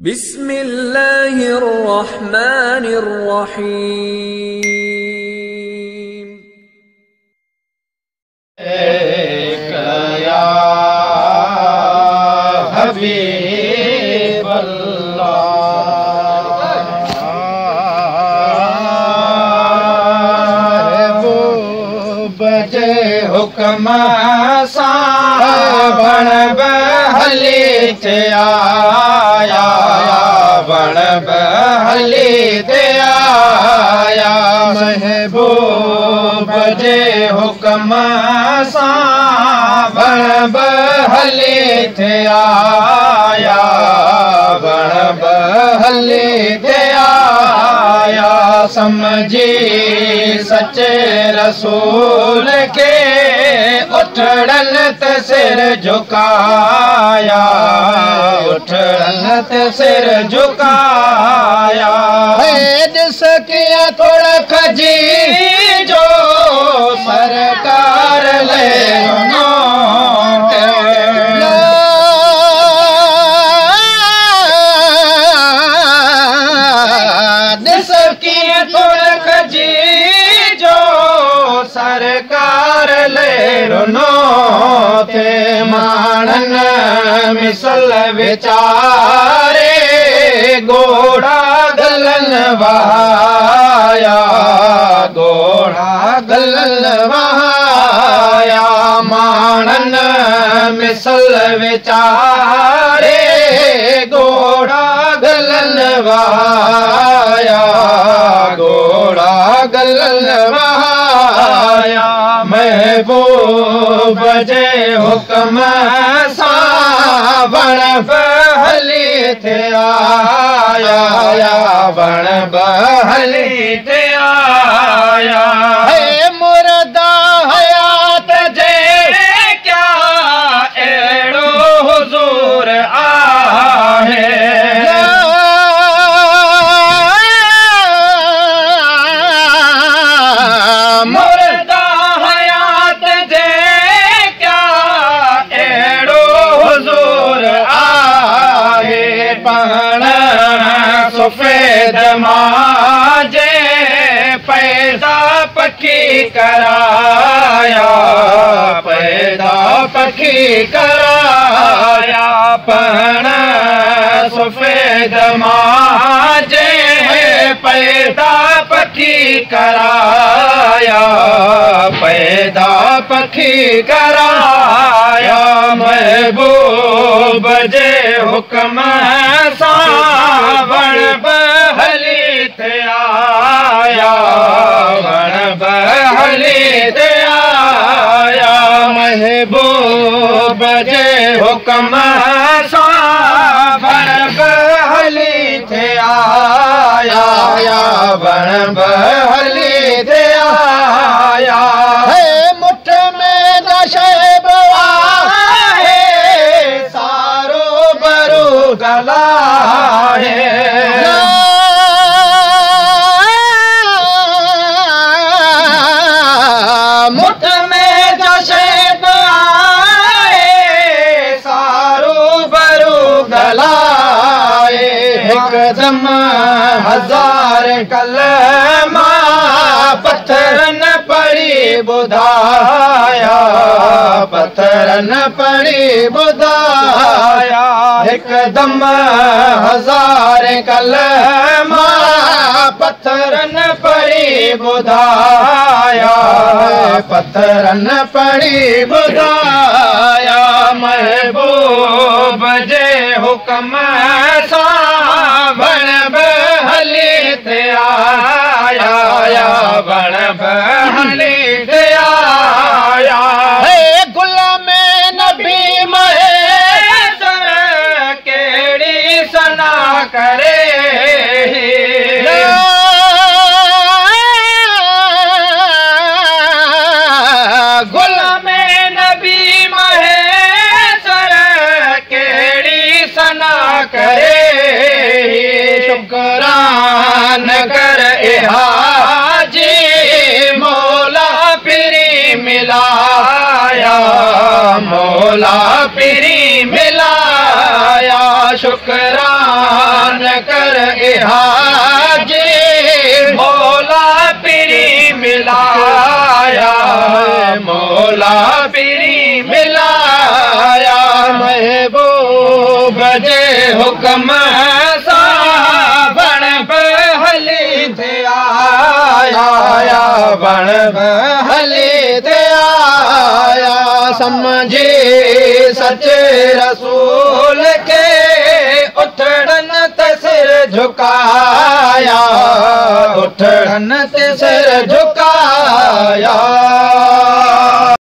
बिस्मिल्लाहिर्रहमानिर्रहीम। या हबीब अल्लाह वो बजे हुक्म सां बण बहली ते आया बण बहली ते आया महबूब जे हुक्म सां बण बहली ते आया बण बहली ते आया समझी सच्चे रसूल के उठड़न ते सिर झुकाया उठड़न ते सिर झुकाया ॾिस कीअं थोड़ा खजी जो सरकार ले ॾिस कीअं थोड़ा खजी जो सरकार ले रुनो थे माणन मिसल विचारे गोड़ा गलन वहाया गोड़ा गलन वहाया माणन मिसल विचारे गोड़ा गलन वहाया गोड़ा गलन वहाया महबूब जे हुक्म सां बण बहली ते आया बण बहली ते आया मुर्दा हयात जे क्या एड़ो हुजूर आहे मुर्दा हयात जे क्या एड़ो हुजूर आहे पण सफेद माजे पैदा पखी कराया पैदा पखी कराया पण सफेद माजे पैदा पखी कराया पैदा पखी कराया महबूब जे हुक्म सां बण बहली ते आया बण बहली ते आया महबूब जे हुक्म सां बण बहली ते आया बण बहली ते आया मुठ में नशेब आहे सारो बरू गला है मुठ में नशेब आहे सारो बरू गला हिकदम हजार कलमा पत्थरन पड़ी बुधाया पत्थरन पड़ी बुधाया हिकदम हजार कलमा पत्थरन पड़ी बुधाया पत्थरन पड़ी बुधाया महबूब जे हुक्म सां बण बहली ते आया बण बहली ते आया गुल में नबी महेश्वर केड़ी सना करे गुल में नबी महेश्वर केड़ी सना करे शुक्रान कर हाजी मौला पिरी मिलाया मौला पिरी मिलाया शुक्रान कर हाजी मौला पीरी मिलाया मौला पीरी मिलाया महबूब जे हुक्म सा बण हली थे आया बण हली थे आया समझे सच्चे रसूल के उठड़न ते सिर झुकाया उठड़न ते सिर